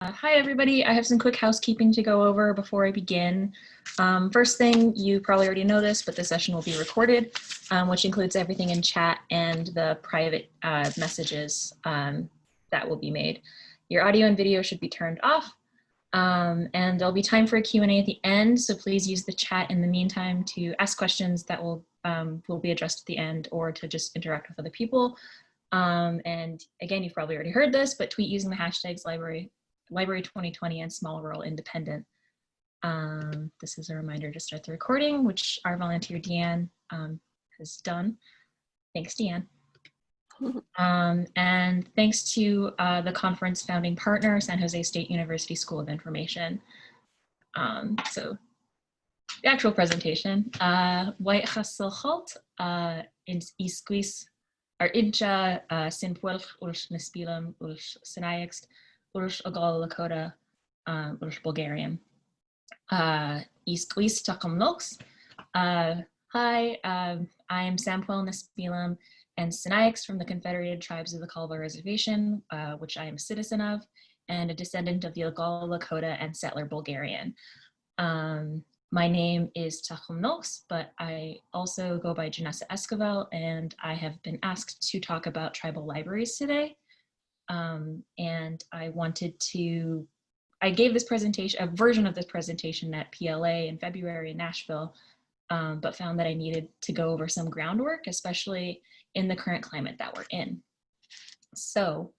Hi, everybody. I have some quick housekeeping to go over before I begin. First thing, you probably already know this, but the session will be recorded, which includes everything in chat and the private messages that will be made. Your audio and video should be turned off, and there'll be time for a Q&A at the end, so please use the chat in the meantime to ask questions that will be addressed at the end or to just interact with other people. And again, you've probably already heard this, but tweet using the hashtags Library 2020 and Small Rural Independent. This is a reminder to start the recording, which our volunteer Deanne has done. Thanks, Deanne. And thanks to the conference founding partner, San Jose State University School of Information. So the actual presentation, White Hasselhalt in Isquis, ar Idja Sinpwelch Ulsh Nespilam Ulsh Sinayext Ulsh Ogal Lakota Ulsh Bulgarian. Isquis Takamnoks. Hi, I am Sampwell Nespilam and Sinayext from the Confederated Tribes of the Kalva Reservation, which I am a citizen of, and a descendant of the Ogal Lakota and settler Bulgarian. My name is Tachum, but I also go by Janessa Esquivel, and I have been asked to talk about tribal libraries today. And I gave this presentation, a version of this presentation at PLA in February in Nashville, but found that I needed to go over some groundwork, especially in the current climate that we're in. So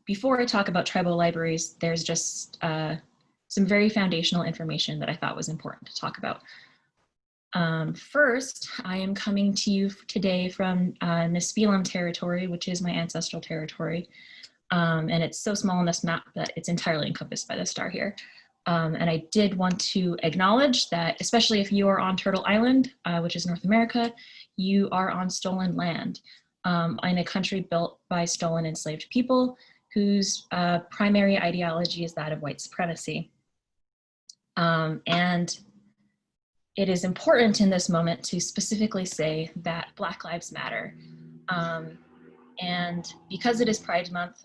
before I talk about tribal libraries, there's just some very foundational information that I thought was important to talk about. First, I am coming to you today from Nespilam territory, which is my ancestral territory. And it's so small on this map that it's entirely encompassed by the star here. And I did want to acknowledge that, especially if you are on Turtle Island, which is North America, you are on stolen land in a country built by stolen enslaved people whose primary ideology is that of white supremacy. And it is important in this moment to specifically say that Black Lives Matter. And because it is Pride Month,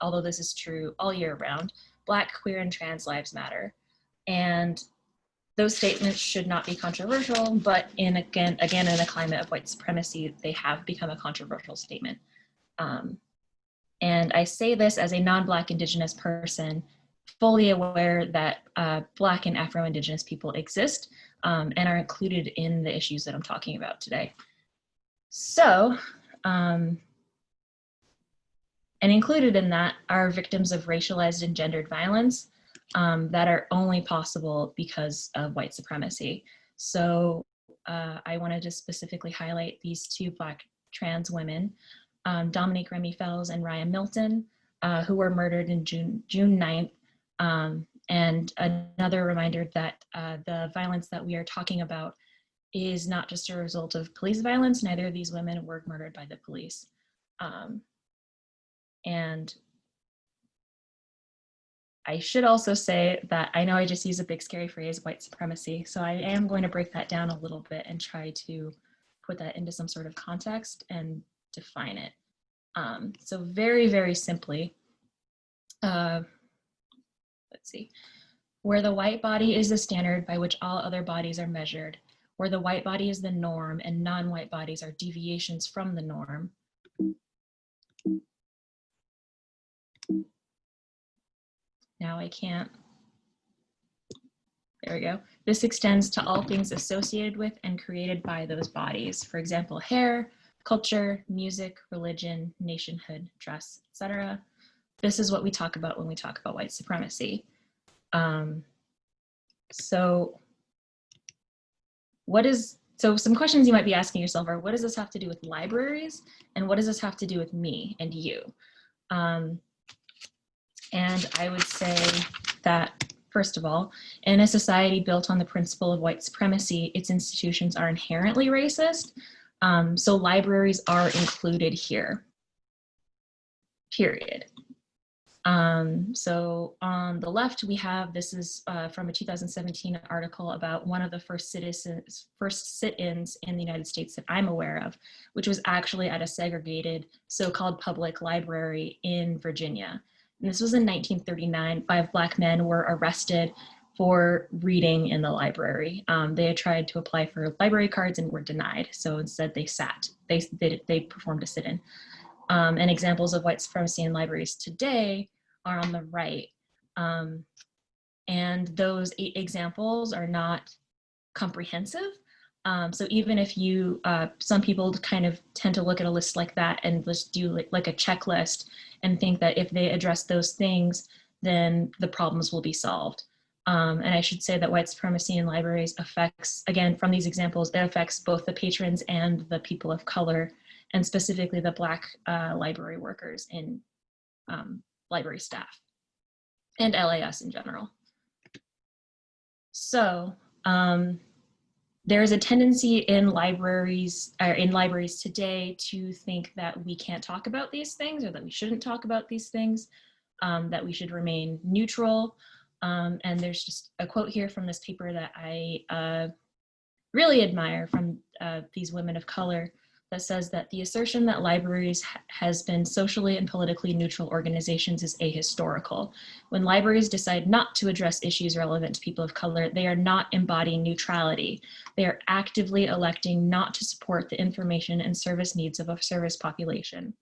although this is true all year round, Black, queer, and trans lives matter. And those statements should not be controversial, but again, in a climate of white supremacy, they have become a controversial statement. And I say this as a non-Black Indigenous person, fully aware that Black and Afro-Indigenous people exist and are included in the issues that I'm talking about today. So, and included in that are victims of racialized and gendered violence that are only possible because of white supremacy. So I wanted to specifically highlight these two Black trans women, Dominique Remy Fells and Raya Milton, who were murdered in June 9th. And another reminder that the violence that we are talking about is not just a result of police violence. Neither of these women were murdered by the police. And I should also say that I know I just use a big scary phrase, white supremacy. So I am going to break that down a little bit and try to put that into some sort of context and define it. So very, very simply, let's see, where the white body is the standard by which all other bodies are measured, where the white body is the norm and non-white bodies are deviations from the norm. Now I can't, there we go. This extends to all things associated with and created by those bodies. For example, hair, culture, music, religion, nationhood, dress, etc. This is what we talk about when we talk about white supremacy. So some questions you might be asking yourself are, what does this have to do with libraries? And what does this have to do with me and you? And I would say that, first of all, in a society built on the principle of white supremacy, its institutions are inherently racist. So libraries are included here, period. So on the left, we have, this is from a 2017 article about one of the first sit-ins in the United States that I'm aware of, which was actually at a segregated so-called public library in Virginia. And this was in 1939. 5 Black men were arrested for reading in the library. They had tried to apply for library cards and were denied. So instead they sat, they performed a sit-in. And examples of white supremacy in libraries today are on the right. And those 8 examples are not comprehensive. So even if you, some people kind of tend to look at a list like that and just do like a checklist and think that if they address those things, then the problems will be solved. And I should say that white supremacy in libraries affects, again, from these examples, it affects both the patrons and the people of color, and specifically the Black library workers in library staff and LAS in general. So there is a tendency in libraries today to think that we can't talk about these things, or that we shouldn't talk about these things, that we should remain neutral. And there's just a quote here from this paper that I really admire from these women of color that says that the assertion that libraries has been socially and politically neutral organizations is ahistorical. When libraries decide not to address issues relevant to people of color, they are not embodying neutrality. They are actively electing not to support the information and service needs of a service population.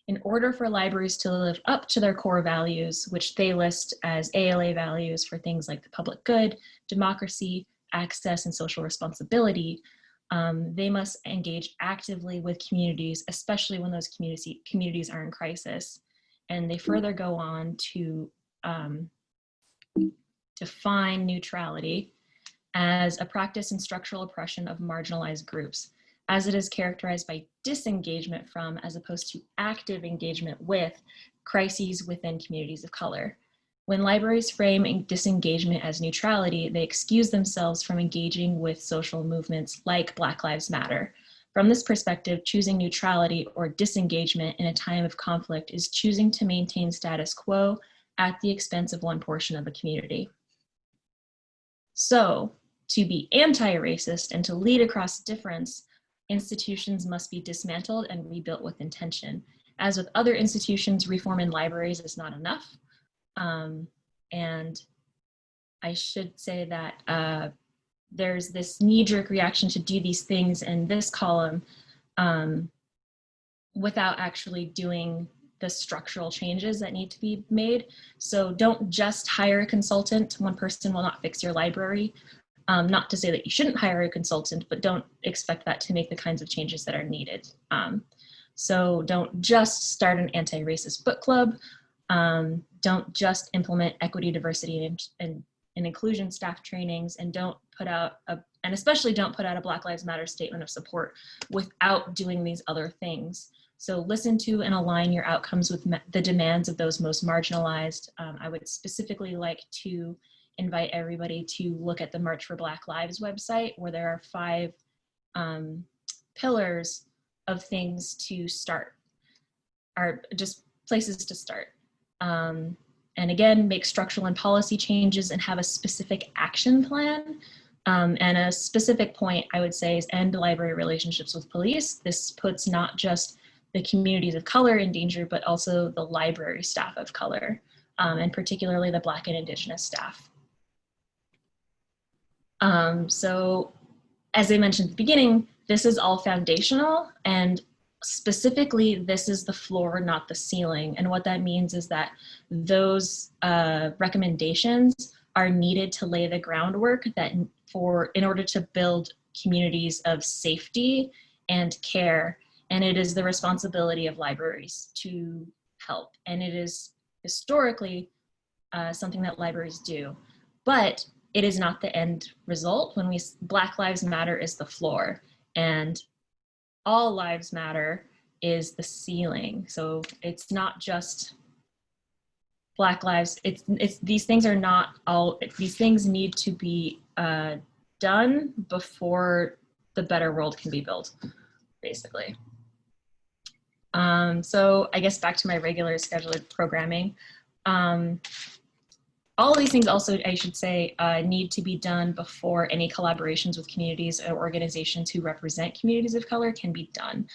In order for libraries to live up to their core values, which they list as ALA values for things like the public good, democracy, access, and social responsibility, they must engage actively with communities, especially when those communities are in crisis. And they further go on to define neutrality as a practice and structural oppression of marginalized groups, as it is characterized by disengagement from, as opposed to active engagement with, crises within communities of color. When libraries frame disengagement as neutrality, they excuse themselves from engaging with social movements like Black Lives Matter. From this perspective, choosing neutrality or disengagement in a time of conflict is choosing to maintain status quo at the expense of one portion of the community. So, to be anti-racist and to lead across difference, institutions must be dismantled and rebuilt with intention. As with other institutions, reform in libraries is not enough. And I should say that there's this knee-jerk reaction to do these things in this column without actually doing the structural changes that need to be made. So don't just hire a consultant. One person will not fix your library. Not to say that you shouldn't hire a consultant, but don't expect that to make the kinds of changes that are needed. So don't just start an anti-racist book club. Don't just implement equity, diversity, and inclusion staff trainings, and don't put out and especially don't put out a Black Lives Matter statement of support without doing these other things. So listen to and align your outcomes with the demands of those most marginalized. I would specifically like to invite everybody to look at the March for Black Lives website, where there are 5 pillars of things to start, or just places to start. And again, make structural and policy changes and have a specific action plan. And a specific point I would say is end library relationships with police. This puts not just the communities of color in danger, but also the library staff of color, and particularly the Black and Indigenous staff. So as I mentioned at the beginning, this is all foundational, and specifically, this is the floor, not the ceiling. And what that means is that those recommendations are needed to lay the groundwork in order to build communities of safety and care. And it is the responsibility of libraries to help. And it is historically something that libraries do. But it is not the end result. Black Lives Matter is the floor, and all lives matter is the ceiling. So it's not just Black lives, these things are not all, these things need to be done before the better world can be built, basically. So I guess back to my regular scheduled programming. All of these things also, I should say, need to be done before any collaborations with communities or organizations who represent communities of color can be done.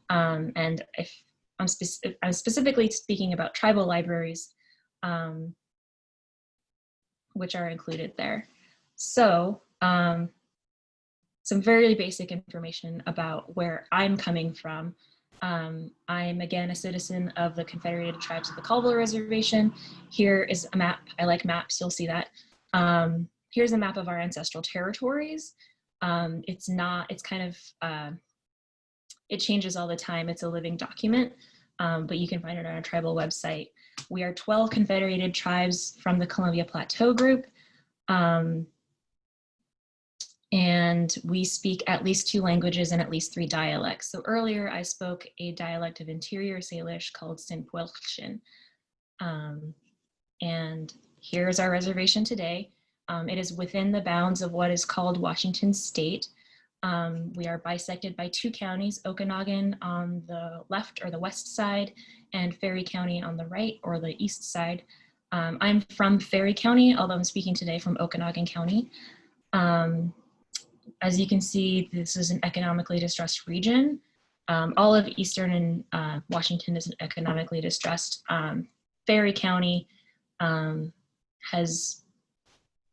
And if I'm specifically speaking about tribal libraries, which are included there. So some very basic information about where I'm coming from. I'm again a citizen of the Confederated Tribes of the Colville Reservation. Here is a map. I like maps, you'll see that. Here's a map of our ancestral territories. It's kind of, it changes all the time. It's a living document, but you can find it on our tribal website. We are 12 Confederated tribes from the Columbia Plateau group. And we speak at least 2 languages and at least 3 dialects. So earlier I spoke a dialect of Interior Salish called Sinpuelchen. And here's our reservation today. It is within the bounds of what is called Washington State. We are bisected by 2 counties, Okanagan on the left or the west side, and Ferry County on the right or the east side. I'm from Ferry County, although I'm speaking today from Okanagan County. As you can see, this is an economically distressed region. All of Eastern and Washington is economically distressed. Ferry County has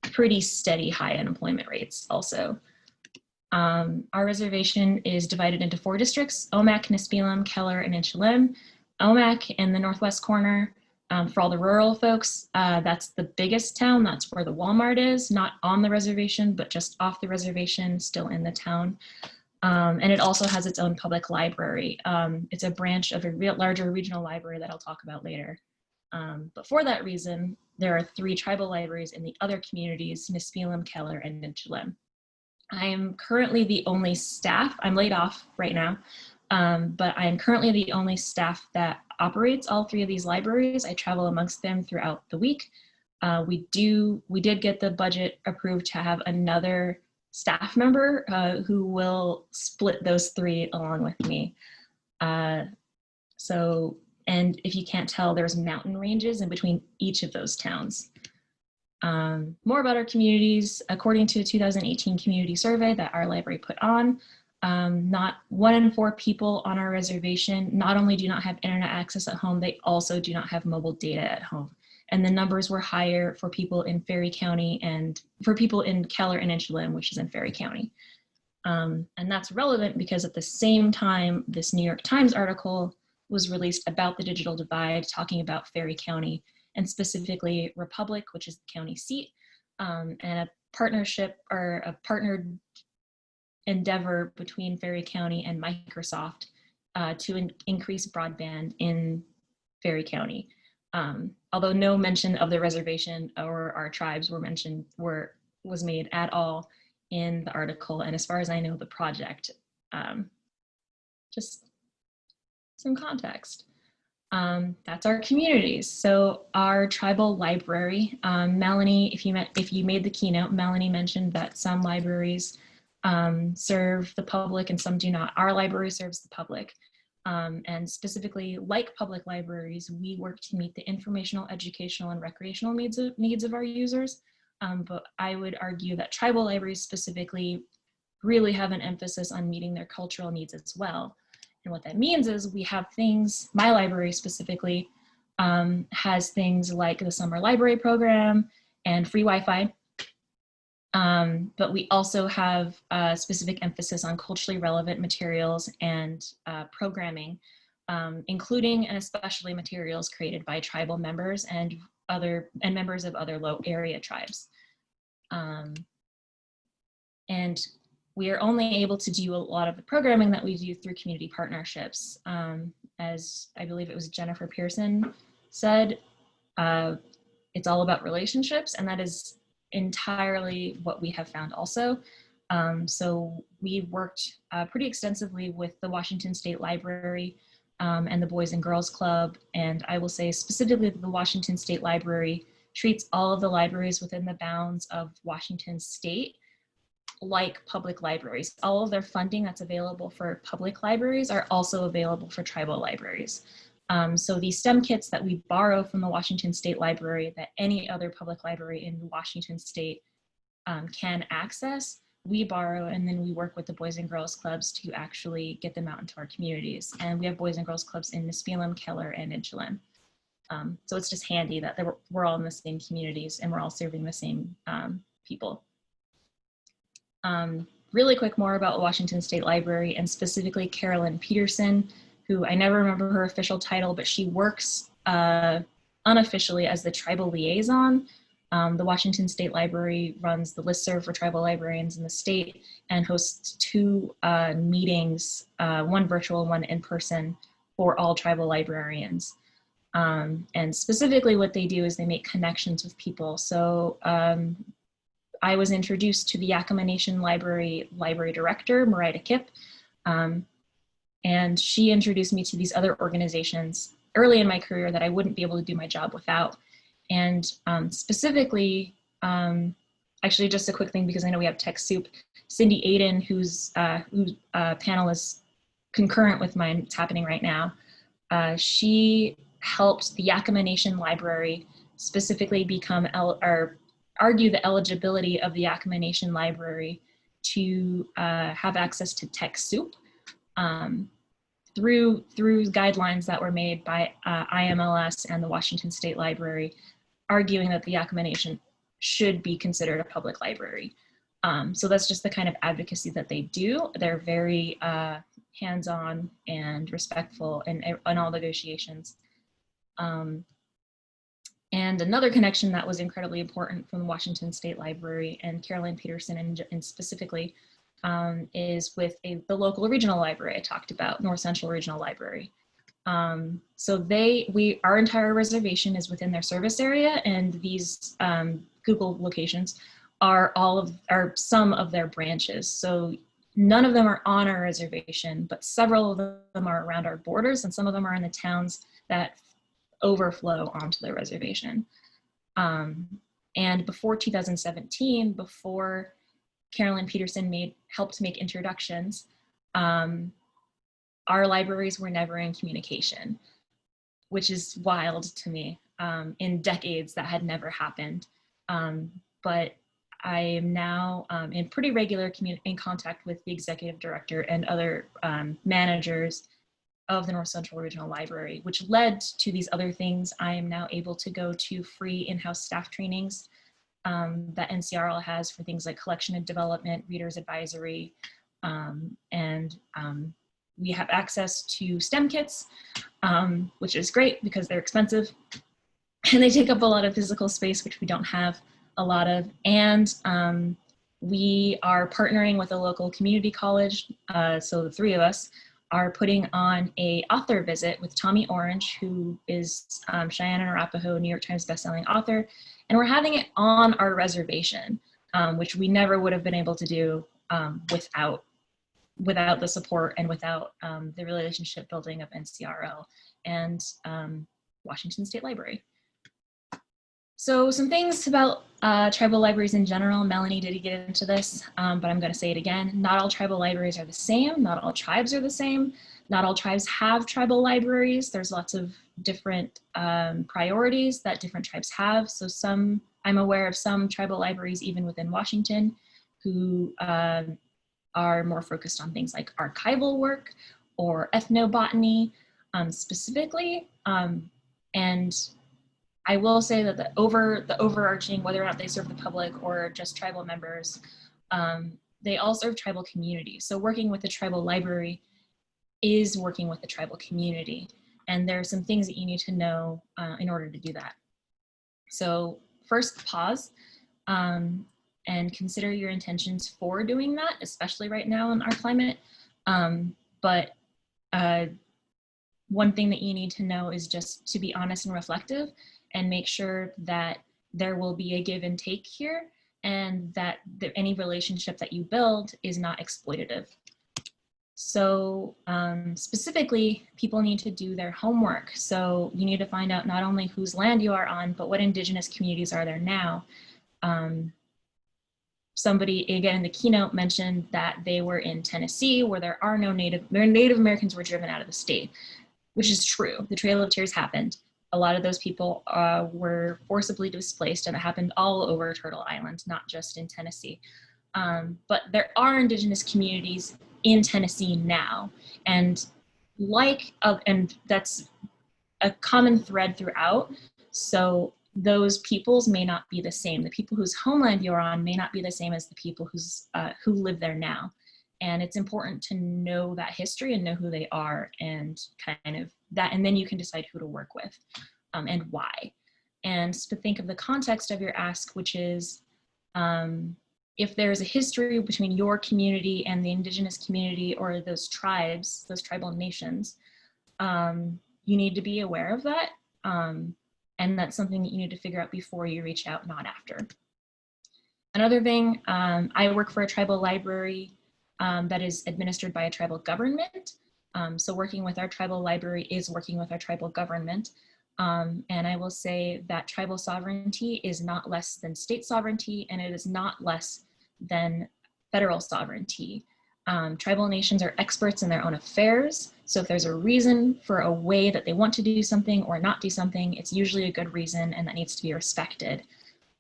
pretty steady high unemployment rates also. Our reservation is divided into 4 districts: Omak, Nispelem, Keller, and Inchalem. Omak in the northwest corner. For all the rural folks, that's the biggest town. That's where the Walmart is, not on the reservation, but just off the reservation, still in the town. And it also has its own public library. It's a branch of a larger regional library that I'll talk about later. But for that reason, there are 3 tribal libraries in the other communities: Nispelem, Keller, and Inchalem. I am currently the only staff. I'm laid off right now, but I am currently the only staff that operates all 3 of these libraries. I travel amongst them throughout the week. We did get the budget approved to have another staff member who will split those 3 along with me. And if you can't tell, there's mountain ranges in between each of those towns. More about our communities. According to a 2018 community survey that our library put on, not 1 in 4 people on our reservation not only do not have internet access at home, they also do not have mobile data at home. And the numbers were higher for people in Ferry County and for people in Keller and Inchalem, which is in Ferry County. And that's relevant because at the same time, this New York Times article was released about the digital divide, talking about Ferry County and specifically Republic, which is the county seat, and a partnership or a partnered endeavor between Ferry County and Microsoft to increase broadband in Ferry County. Although no mention of the reservation or our tribes was made at all in the article, and as far as I know, the project. Just some context. That's our communities. So our tribal library, Melanie, if you made the keynote, Melanie mentioned that some libraries serve the public and some do not. Our library serves the public. And specifically, like public libraries, we work to meet the informational, educational, and recreational needs of our users. But I would argue that tribal libraries specifically really have an emphasis on meeting their cultural needs as well. And what that means is we have things, my library specifically, has things like the summer library program and free Wi-Fi. But we also have a specific emphasis on culturally relevant materials and programming, including and especially materials created by tribal members and members of other low area tribes. And we are only able to do a lot of the programming that we do through community partnerships. As I believe it was Jennifer Pearson said, it's all about relationships, and that is entirely what we have found also. So we worked pretty extensively with the Washington State Library and the Boys and Girls Club, and I will say specifically that the Washington State Library treats all of the libraries within the bounds of Washington State like public libraries. All of their funding that's available for public libraries are also available for tribal libraries. So these STEM kits that we borrow from the Washington State Library that any other public library in Washington State can access, we borrow, and then we work with the Boys and Girls Clubs to actually get them out into our communities. And we have Boys and Girls Clubs in Nispelem, Keller, and Inchalem. So it's just handy that we're all in the same communities and we're all serving the same people. Really quick more about Washington State Library, and specifically Carolyn Peterson, who I never remember her official title, but she works unofficially as the tribal liaison. The Washington State Library runs the listserv for tribal librarians in the state and hosts 2 meetings, one virtual, one in person, for all tribal librarians. And specifically what they do is they make connections with people. So I was introduced to the Yakama Nation Library Director, Marita Kipp, and she introduced me to these other organizations early in my career that I wouldn't be able to do my job without. And specifically, actually just a quick thing, because I know we have TechSoup, Cindy Aiden, whose panel is concurrent with mine, it's happening right now. She helped the Yakama Nation Library specifically become, or argue the eligibility of the Yakama Nation Library to have access to TechSoup through guidelines that were made by IMLS and the Washington State Library, arguing that the Yakama Nation should be considered a public library. So that's just the kind of advocacy that they do. They're very hands-on and respectful in all negotiations. And another connection that was incredibly important from the Washington State Library and Carolyn Peterson and specifically is with the local regional library I talked about, North Central Regional Library. So our entire reservation is within their service area, and these Google locations are some of their branches. So none of them are on our reservation, but several of them are around our borders, and some of them are in the towns that overflow onto the reservation. And before 2017, before Carolyn Peterson helped make introductions, our libraries were never in communication, which is wild to me. In decades, that had never happened. But I am now in pretty regular in contact with the executive director and other managers of the North Central Regional Library, which led to these other things. I am now able to go to free in-house staff trainings that NCRL has for things like collection and development, readers advisory, and we have access to STEM kits, which is great because they're expensive and they take up a lot of physical space, which we don't have a lot of. And we are partnering with a local community college. So the 3 of us are putting on a author visit with Tommy Orange, who is Cheyenne and Arapaho New York Times bestselling author. And we're having it on our reservation, which we never would have been able to do without the support and without the relationship building of NCRL and Washington State Library. So some things about tribal libraries in general. Melanie did get into this, but I'm going to say it again. Not all tribal libraries are the same. Not all tribes are the same. Not all tribes have tribal libraries. There's lots of different priorities that different tribes have. So I'm aware of some tribal libraries, even within Washington, who are more focused on things like archival work or ethnobotany specifically. And I will say that the overarching, whether or not they serve the public or just tribal members, they all serve tribal communities. So working with the tribal library is working with the tribal community. And there are some things that you need to know in order to do that. So first, pause and consider your intentions for doing that, especially right now in our climate. But one thing that you need to know is just to be honest and reflective and make sure that there will be a give and take here, and that any relationship that you build is not exploitative. So specifically, people need to do their homework. So you need to find out not only whose land you are on, but what indigenous communities are there now. Somebody, again, in the keynote mentioned that they were in Tennessee, where there are no Native Americans were driven out of the state, which is true. The Trail of Tears happened. A lot of those people were forcibly displaced, and it happened all over Turtle Island, not just in Tennessee. But there are indigenous communities in Tennessee now, and that's a common thread throughout. So those peoples may not be the same. The people whose homeland you're on may not be the same as the people who live there now. And it's important to know that history and know who they are and kind of that, and then you can decide who to work with and why. And to think of the context of your ask, which is if there's a history between your community and the indigenous community or those tribes, those tribal nations, you need to be aware of that. And that's something that you need to figure out before you reach out, not after. Another thing, I work for a tribal library that is administered by a tribal government. So working with our tribal library is working with our tribal government. And I will say that tribal sovereignty is not less than state sovereignty, and it is not less than federal sovereignty. Tribal nations are experts in their own affairs. So if there's a reason for a way that they want to do something or not do something, it's usually a good reason and that needs to be respected.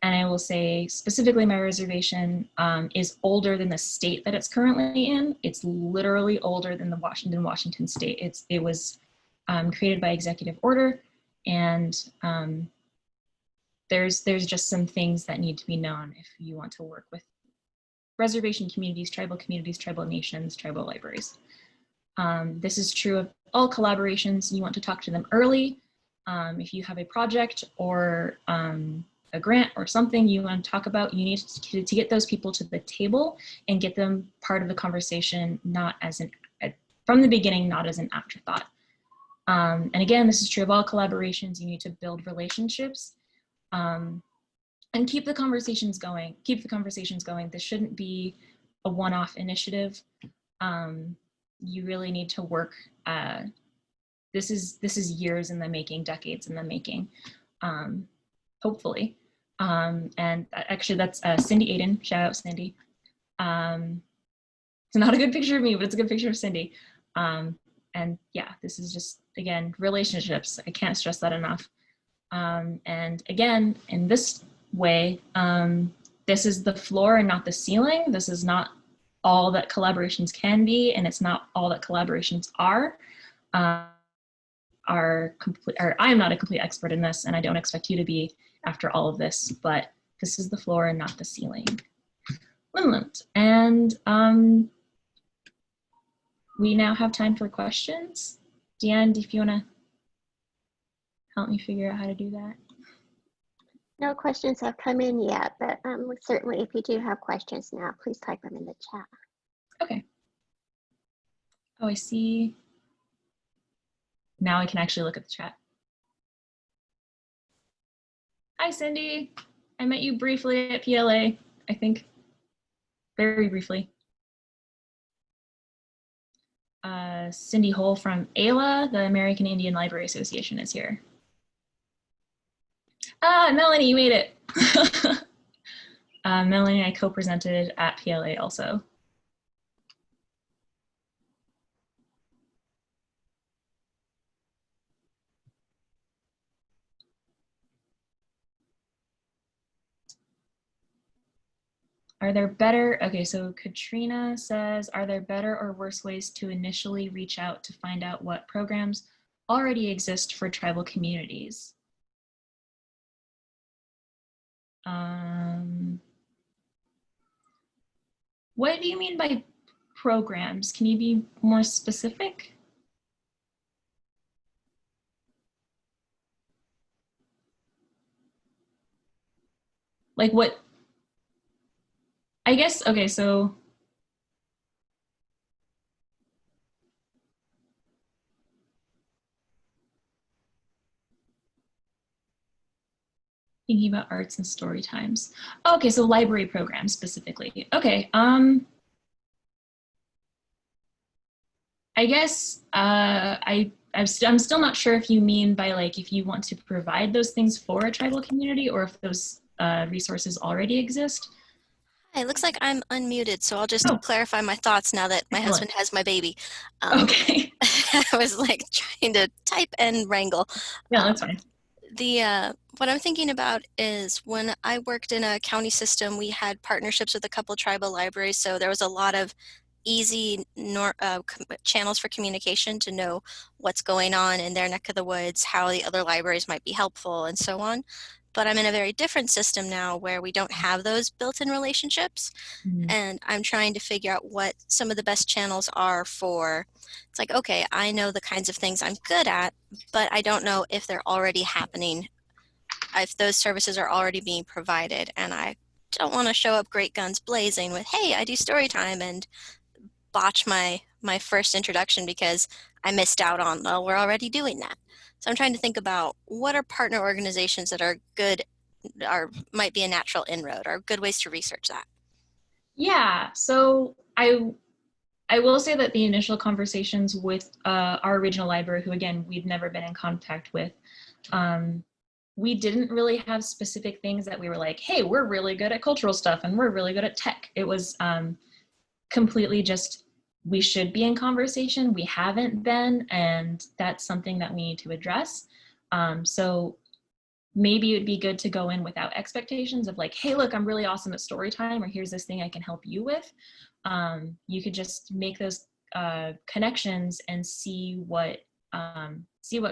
And I will say specifically my reservation is older than the state that it's currently in. It's literally older than the Washington state. It was created by executive order, and there's just some things that need to be known if you want to work with reservation communities, tribal nations, tribal libraries. This is true of all collaborations. You want to talk to them early. If you have a project or a grant or something you want to talk about, you need to get those people to the table and get them part of the conversation, not as from the beginning, not as an afterthought. And again, this is true of all collaborations. You need to build relationships and keep the conversations going. This shouldn't be a one-off initiative. You really need to work. This is years in the making, decades in the making, hopefully. And actually that's Cindy Aiden, shout out Cindy. It's not a good picture of me, but it's a good picture of Cindy. And yeah, this is just, again, relationships. I can't stress that enough. And again, in this way, this is the floor and not the ceiling. This is not all that collaborations can be, and it's not all that collaborations are. I am not a complete expert in this, and I don't expect you to be after all of this, but this is the floor and not the ceiling. And we now have time for questions. Deanne, if you want to help me figure out how to do that. No questions have come in yet, but certainly if you do have questions now, please type them in the chat. Okay. Oh, I see. Now I can actually look at the chat. Hi, Cindy. I met you briefly at PLA, I think. Very briefly. Cindy Hole from AILA, the American Indian Library Association, is here. Ah, Melanie, you made it. Melanie and I co-presented at PLA also. Are there better, okay, so Katrina says, are there better or worse ways to initially reach out to find out what programs already exist for tribal communities? What do you mean by programs? Can you be more specific? Like what? I guess, okay, so thinking about arts and story times. Okay, so library programs specifically. Okay, I guess I'm still not sure if you mean by like if you want to provide those things for a tribal community or if those resources already exist. Hi, it looks like I'm unmuted, so I'll just clarify my thoughts now that my husband has my baby. Okay. I was like trying to type and wrangle. Yeah, that's fine. What I'm thinking about is when I worked in a county system, we had partnerships with a couple tribal libraries, so there was a lot of easy channels for communication to know what's going on in their neck of the woods, how the other libraries might be helpful, and so on. But I'm in a very different system now where we don't have those built-in relationships. Mhm. And I'm trying to figure out what some of the best channels are for. It's like, okay, I know the kinds of things I'm good at, but I don't know if they're already happening, if those services are already being provided. And I don't want to show up great guns blazing with, hey, I do story time, and botch my first introduction because I missed out on, well, we're already doing that. So I'm trying to think about what are partner organizations that are good, or might be a natural inroad, or good ways to research that. Yeah, so I will say that the initial conversations with our regional library, who again, we'd never been in contact with, we didn't really have specific things that we were like, hey, we're really good at cultural stuff and we're really good at tech. It was completely just, we should be in conversation. We haven't been, and that's something that we need to address. So maybe it'd be good to go in without expectations of like, hey, look, I'm really awesome at story time, or here's this thing I can help you with. You could just make those connections and see what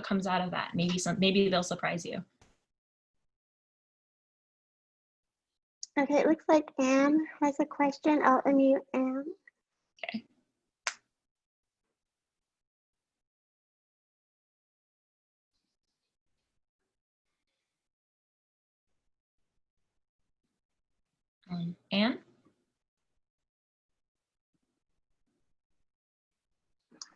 comes out of that. Maybe they'll surprise you. Okay, it looks like Anne has a question. I'll unmute Anne. Okay. Anne?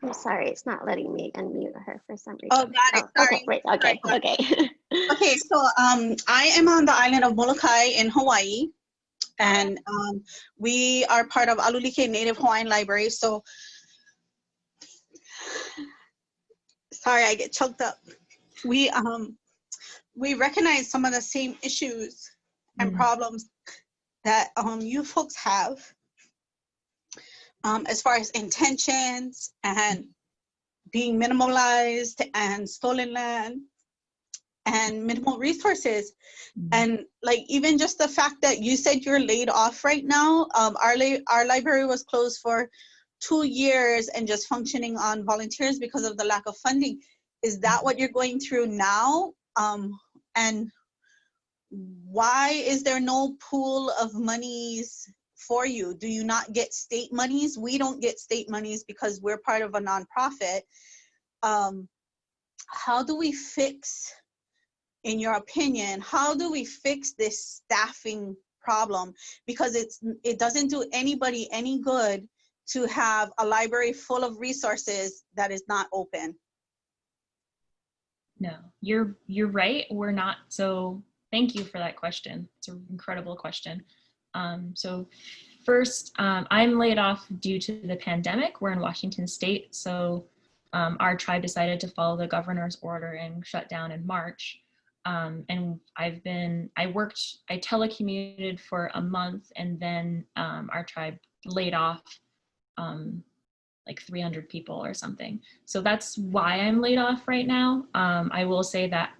I'm sorry, it's not letting me unmute her for some reason. Oh, got it. Sorry. Okay, wait, okay, Sorry. okay. Okay, so I am on the island of Molokai in Hawaii, and we are part of Alulike Native Hawaiian Library. So, sorry, I get choked up. We recognize some of the same issues and problems that you folks have, as far as intentions and being minimalized and stolen land and minimal resources. And like, even just the fact that you said you're laid off right now, our library was closed for 2 years and just functioning on volunteers because of the lack of funding. Is that what you're going through now? And why is there no pool of monies for you? Do you not get state monies? We don't get state monies because we're part of a nonprofit. How do we fix, in your opinion, how do we fix this staffing problem? Because it doesn't do anybody any good to have a library full of resources that is not open. No, you're right. We're not. So thank you for that question. It's an incredible question. So first, I'm laid off due to the pandemic. We're in Washington State, so our tribe decided to follow the governor's order and shut down in March. And I telecommuted for a month, and then our tribe laid off like 300 people or something. So that's why I'm laid off right now. I will say that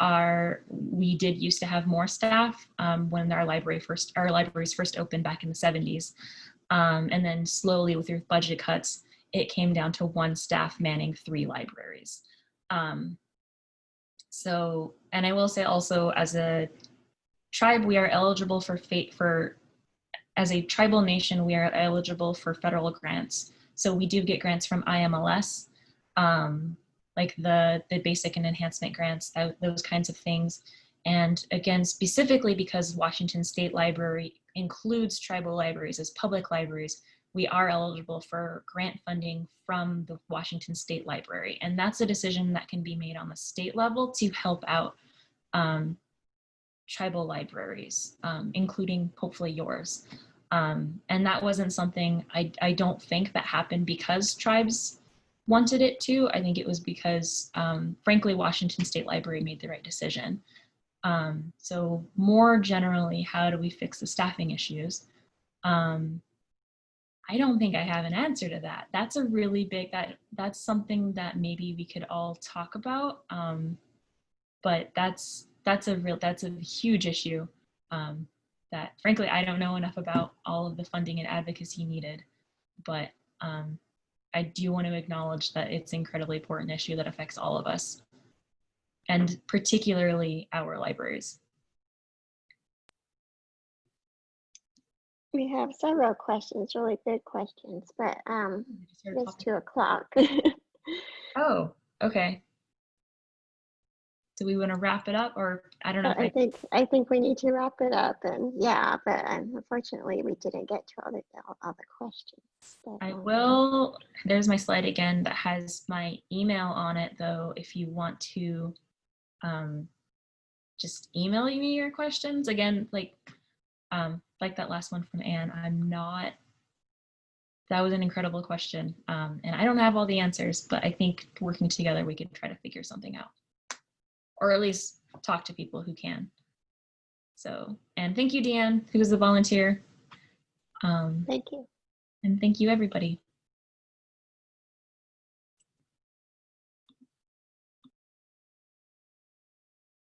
we did used to have more staff when our libraries first opened back in the 70s. And then slowly with your budget cuts, it came down to 1 staff manning 3 libraries. So, and I will say also, as a tribe, we are eligible as a tribal nation, we are eligible for federal grants. So we do get grants from IMLS, like the basic and enhancement grants, those kinds of things. And again, specifically because Washington State Library includes tribal libraries as public libraries, we are eligible for grant funding from the Washington State Library. And that's a decision that can be made on the state level to help out tribal libraries, including hopefully yours. And that wasn't something, I don't think that happened because tribes wanted it to. I think it was because, frankly, Washington State Library made the right decision. So more generally, how do we fix the staffing issues? I don't think I have an answer to that. That's a really big, that's something that maybe we could all talk about. But that's a huge issue that frankly, I don't know enough about all of the funding and advocacy needed, but I do want to acknowledge that it's an incredibly important issue that affects all of us, and particularly our libraries. We have several questions, really good questions, but it's 2 o'clock. Oh, okay. Do we want to wrap it up, or I don't know if I think we need to wrap it up, and yeah, but unfortunately we didn't get to all the questions. But, I will. There's my slide again that has my email on it, though. If you want to just email me your questions again, like that last one from Anne. That was an incredible question, and I don't have all the answers, but I think working together we could try to figure something out, or at least talk to people who can. So, and thank you, Deanne, who was a volunteer. thank you. And thank you, everybody.